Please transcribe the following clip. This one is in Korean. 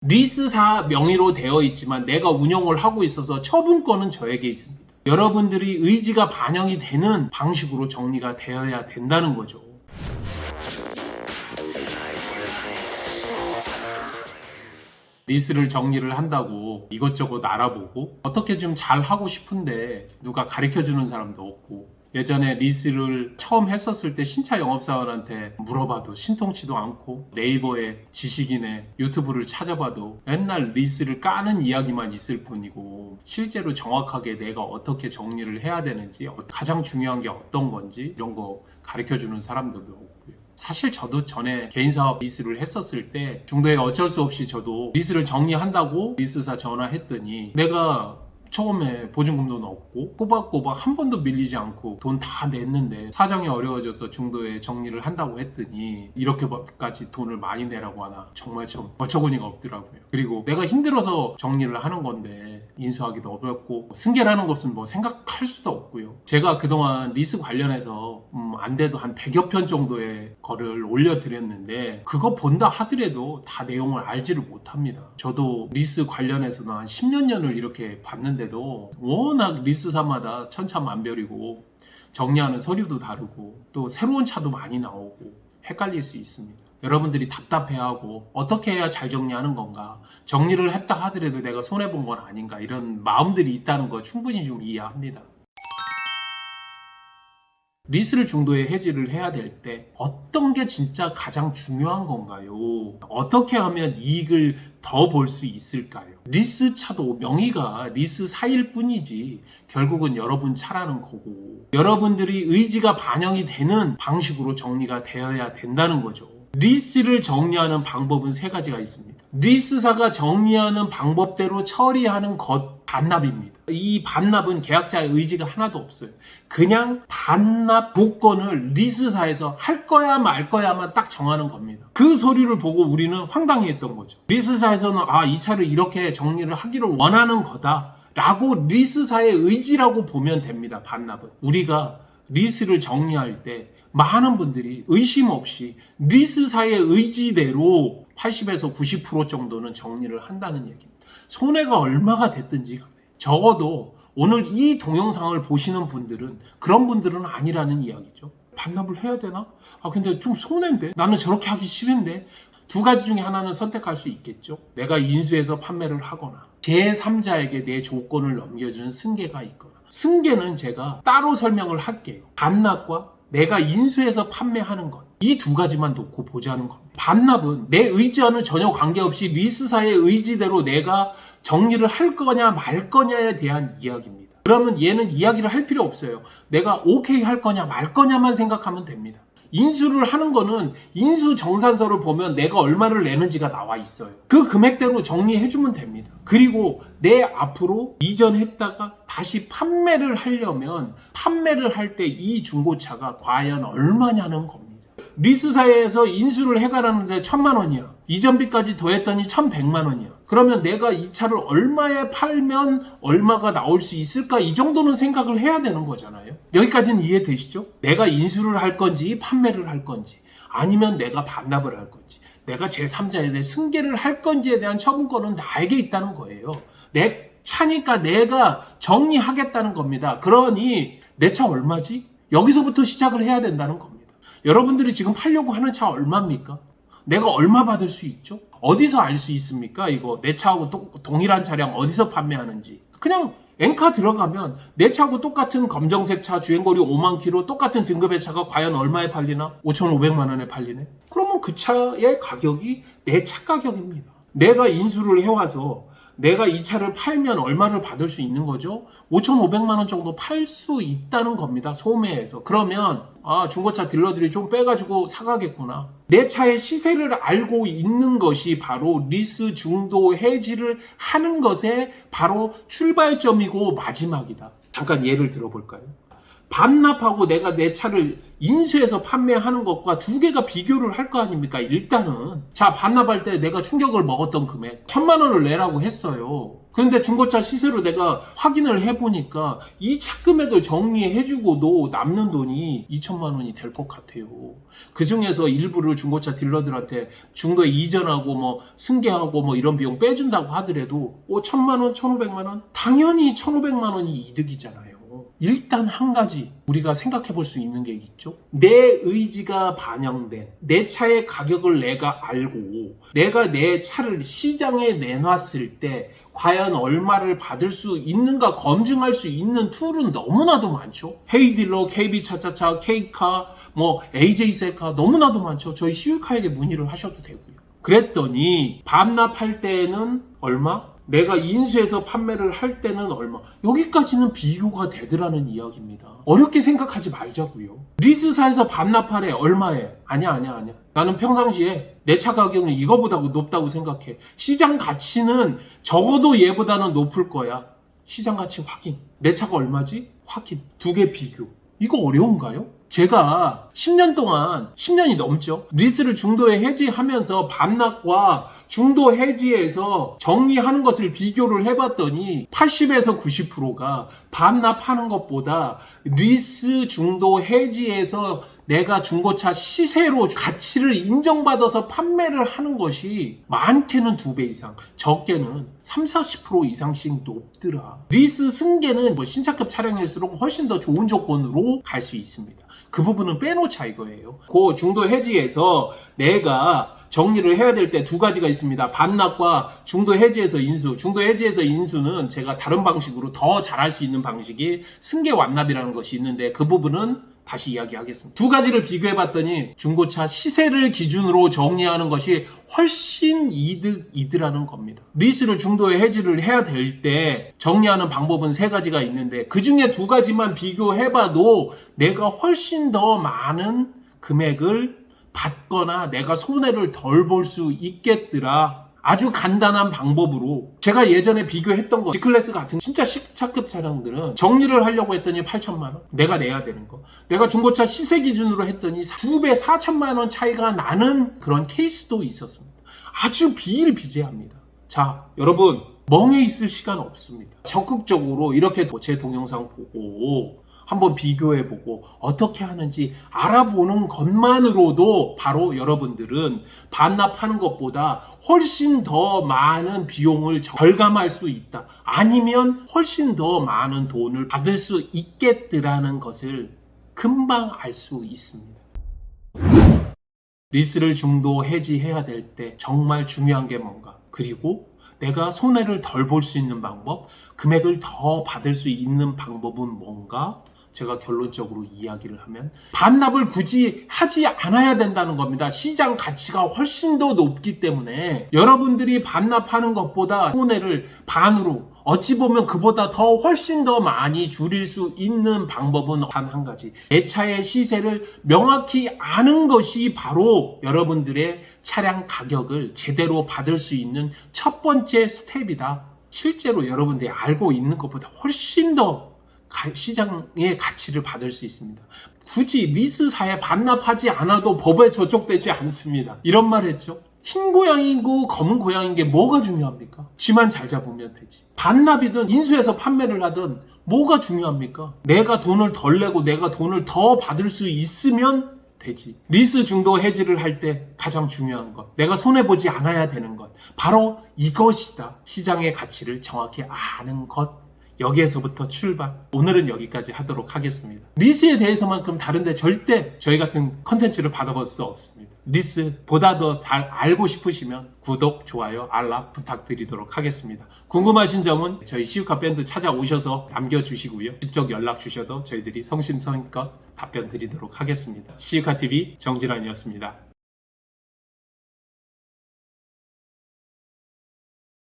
리스사 명의로 되어 있지만 내가 운영을 하고 있어서 처분권은 저에게 있습니다. 여러분들이 의지가 반영이 되는 방식으로 정리가 되어야 된다는 거죠. 리스를 정리를 한다고 이것저것 알아보고 어떻게 좀 잘 하고 싶은데 누가 가르쳐주는 사람도 없고, 예전에 리스를 처음 했었을 때 신차 영업사원한테 물어봐도 신통치도 않고, 네이버에 지식인의 유튜브를 찾아봐도 맨날 리스를 까는 이야기만 있을 뿐이고, 실제로 정확하게 내가 어떻게 정리를 해야 되는지, 가장 중요한 게 어떤 건지 이런 거 가르쳐주는 사람들도 없고요. 사실 저도 전에 개인사업 리스를 했었을 때 중도에 어쩔 수 없이 저도 리스를 정리한다고 리스사 전화했더니, 내가 처음에 보증금도 없고 꼬박꼬박 한 번도 밀리지 않고 돈 다 냈는데 사정이 어려워져서 중도에 정리를 한다고 했더니 이렇게까지 돈을 많이 내라고 하나, 정말 좀 어처구니가 없더라고요. 그리고 내가 힘들어서 정리를 하는 건데 인수하기도 어렵고 승계라는 것은 뭐 생각할 수도 없고요. 제가 그동안 리스 관련해서 안 돼도 한 100여 편 정도의 거를 올려드렸는데 그거 본다 하더라도 다 내용을 알지를 못합니다. 저도 리스 관련해서는 한 10년 년을 이렇게 봤는데도 워낙 리스사마다 천차만별이고 정리하는 서류도 다르고 또 새로운 차도 많이 나오고 헷갈릴 수 있습니다. 여러분들이 답답해하고 어떻게 해야 잘 정리하는 건가, 정리를 했다 하더라도 내가 손해본 건 아닌가, 이런 마음들이 있다는 거 충분히 좀 이해합니다. 리스를 중도에 해지를 해야 될 때 어떤 게 진짜 가장 중요한 건가요? 어떻게 하면 이익을 더 볼 수 있을까요? 리스 차도 명의가 리스사일 뿐이지 결국은 여러분 차라는 거고, 여러분들이 의지가 반영이 되는 방식으로 정리가 되어야 된다는 거죠. 리스를 정리하는 방법은 3가지가 있습니다. 리스사가 정리하는 방법대로 처리하는 것, 반납입니다. 이 반납은 계약자의 의지가 하나도 없어요. 그냥 반납 조건을 리스사에서 할 거야 말 거야만 딱 정하는 겁니다. 그 서류를 보고 우리는 황당해했던 거죠. 리스사에서는 이 차를 이렇게 정리를 하기를 원하는 거다 라고 리스사의 의지라고 보면 됩니다. 반납은. 우리가 리스를 정리할 때 많은 분들이 의심 없이 리스사의 의지대로 80에서 90% 정도는 정리를 한다는 얘기입니다. 손해가 얼마가 됐든지 간에 적어도 오늘 이 동영상을 보시는 분들은 그런 분들은 아니라는 이야기죠. 반납을 해야 되나? 근데 좀 손해인데? 나는 저렇게 하기 싫은데? 2가지 중에 하나는 선택할 수 있겠죠. 내가 인수해서 판매를 하거나 제3자에게 내 조건을 넘겨주는 승계가 있거나. 승계는 제가 따로 설명을 할게요. 반납과 내가 인수해서 판매하는 것, 이 2가지만 놓고 보자는 겁니다. 반납은 내 의지와는 전혀 관계없이 리스사의 의지대로 내가 정리를 할 거냐 말 거냐에 대한 이야기입니다. 그러면 얘는 이야기를 할 필요 없어요. 내가 오케이 할 거냐 말 거냐만 생각하면 됩니다. 인수를 하는 거는 인수 정산서를 보면 내가 얼마를 내는지가 나와 있어요. 그 금액대로 정리해주면 됩니다. 그리고 내 앞으로 이전했다가 다시 판매를 하려면 판매를 할 때 이 중고차가 과연 얼마냐는 겁니다. 리스사에서 인수를 해가라는데 1,000만 원이야. 이전비까지 더했더니 1,100만 원이야. 그러면 내가 이 차를 얼마에 팔면 얼마가 나올 수 있을까? 이 정도는 생각을 해야 되는 거잖아요. 여기까지는 이해되시죠? 내가 인수를 할 건지 판매를 할 건지, 아니면 내가 반납을 할 건지, 내가 제3자에 대해 승계를 할 건지에 대한 처분권은 나에게 있다는 거예요. 내 차니까 내가 정리하겠다는 겁니다. 그러니 내 차 얼마지? 여기서부터 시작을 해야 된다는 겁니다. 여러분들이 지금 팔려고 하는 차 얼마입니까? 내가 얼마 받을 수 있죠? 어디서 알 수 있습니까? 이거 내 차하고 동일한 차량 어디서 판매하는지. 그냥 엔카 들어가면 내 차하고 똑같은 검정색 차, 주행거리 5만 킬로, 똑같은 등급의 차가 과연 얼마에 팔리나? 5,500만 원에 팔리네? 그러면 그 차의 가격이 내 차 가격입니다. 내가 인수를 해와서 내가 이 차를 팔면 얼마를 받을 수 있는 거죠? 5,500만 원 정도 팔 수 있다는 겁니다. 소매에서. 그러면 중고차 딜러들이 좀 빼가지고 사가겠구나. 내 차의 시세를 알고 있는 것이 바로 리스 중도 해지를 하는 것의 바로 출발점이고 마지막이다. 잠깐 예를 들어볼까요? 반납하고 내가 내 차를 인수해서 판매하는 것과 두 개가 비교를 할 거 아닙니까? 일단은 자, 반납할 때 내가 충격을 먹었던 금액 1,000만 원을 내라고 했어요. 그런데 중고차 시세로 내가 확인을 해보니까 이 차 금액을 정리해주고도 남는 돈이 2,000만 원이 될 것 같아요. 그 중에서 일부를 중고차 딜러들한테 중도에 이전하고 뭐 승계하고 뭐 이런 비용 빼준다고 하더라도 1,000만 원, 1,500만 원? 당연히 1,500만 원이 이득이잖아요. 일단 한 가지 우리가 생각해 볼 수 있는 게 있죠. 내 의지가 반영된 내 차의 가격을 내가 알고 내가 내 차를 시장에 내놨을 때 과연 얼마를 받을 수 있는가 검증할 수 있는 툴은 너무나도 많죠. 헤이딜러, KB차차차, K카, 뭐 AJ셀카 너무나도 많죠. 저희 시우카에게 문의를 하셔도 되고요. 그랬더니 반납할 때는 얼마? 내가 인수해서 판매를 할 때는 얼마? 여기까지는 비교가 되더라는 이야기입니다. 어렵게 생각하지 말자고요. 리스사에서 반납하래 얼마에? 아니야. 나는 평상시에 내 차 가격은 이거보다 높다고 생각해. 시장 가치는 적어도 얘보다는 높을 거야. 시장 가치 확인. 내 차가 얼마지? 확인. 두 개 비교. 이거 어려운가요? 제가 10년 동안 10년이 넘죠. 리스를 중도에 해지하면서 반납과 중도 해지에서 정리하는 것을 비교를 해봤더니 80에서 90%가 반납하는 것보다 리스 중도 해지에서 내가 중고차 시세로 가치를 인정받아서 판매를 하는 것이 많게는 2배 이상, 적게는 30-40% 이상씩 높더라. 리스 승계는 뭐 신차급 차량일수록 훨씬 더 좋은 조건으로 갈 수 있습니다. 그 부분은 빼놓자 이거예요. 그 중도 해지에서 내가 정리를 해야 될 때 두 가지가 있습니다. 반납과 중도 해지에서 인수. 중도 해지에서 인수는 제가 다른 방식으로 더 잘할 수 있는 방식이 승계 완납이라는 것이 있는데 그 부분은 다시 이야기하겠습니다. 두 가지를 비교해봤더니 중고차 시세를 기준으로 정리하는 것이 훨씬 이득이더라는 겁니다. 리스를 중도에 해지를 해야 될 때 정리하는 방법은 3가지가 있는데 그 중에 2가지만 비교해봐도 내가 훨씬 더 많은 금액을 받거나 내가 손해를 덜 볼 수 있겠더라. 아주 간단한 방법으로 제가 예전에 비교했던 거 G클래스 같은 진짜 시차급 차량들은 정리를 하려고 했더니 8천만 원 내가 내야 되는 거, 내가 중고차 시세 기준으로 했더니 2배 4천만 원 차이가 나는 그런 케이스도 있었습니다. 아주 비일비재합니다. 자, 여러분 멍해 있을 시간 없습니다. 적극적으로 이렇게 제 동영상 보고 한번 비교해보고 어떻게 하는지 알아보는 것만으로도 바로 여러분들은 반납하는 것보다 훨씬 더 많은 비용을 절감할 수 있다. 아니면 훨씬 더 많은 돈을 받을 수 있겠더라는 것을 금방 알 수 있습니다. 리스를 중도 해지해야 될 때 정말 중요한 게 뭔가, 그리고 내가 손해를 덜 볼 수 있는 방법, 금액을 더 받을 수 있는 방법은 뭔가, 제가 결론적으로 이야기를 하면 반납을 굳이 하지 않아야 된다는 겁니다. 시장 가치가 훨씬 더 높기 때문에 여러분들이 반납하는 것보다 손해를 반으로, 어찌 보면 그보다 더 훨씬 더 많이 줄일 수 있는 방법은 단 한 가지. 내 차의 시세를 명확히 아는 것이 바로 여러분들의 차량 가격을 제대로 받을 수 있는 첫 번째 스텝이다. 실제로 여러분들이 알고 있는 것보다 훨씬 더 시장의 가치를 받을 수 있습니다. 굳이 리스사에 반납하지 않아도 법에 저촉되지 않습니다. 이런 말 했죠. 흰 고양이고 검은 고양이인 게 뭐가 중요합니까? 쥐만 잘 잡으면 되지. 반납이든 인수해서 판매를 하든 뭐가 중요합니까? 내가 돈을 덜 내고 내가 돈을 더 받을 수 있으면 되지. 리스 중도 해지를 할 때 가장 중요한 것, 내가 손해보지 않아야 되는 것, 바로 이것이다. 시장의 가치를 정확히 아는 것. 여기에서부터 출발. 오늘은 여기까지 하도록 하겠습니다. 리스에 대해서만큼 다른데 절대 저희 같은 컨텐츠를 받아볼 수 없습니다. 리스보다 더 잘 알고 싶으시면 구독, 좋아요, 알람 부탁드리도록 하겠습니다. 궁금하신 점은 저희 시우카 밴드 찾아오셔서 남겨주시고요. 직접 연락 주셔도 저희들이 성심성의껏 답변 드리도록 하겠습니다. 시우카TV 정진환이었습니다.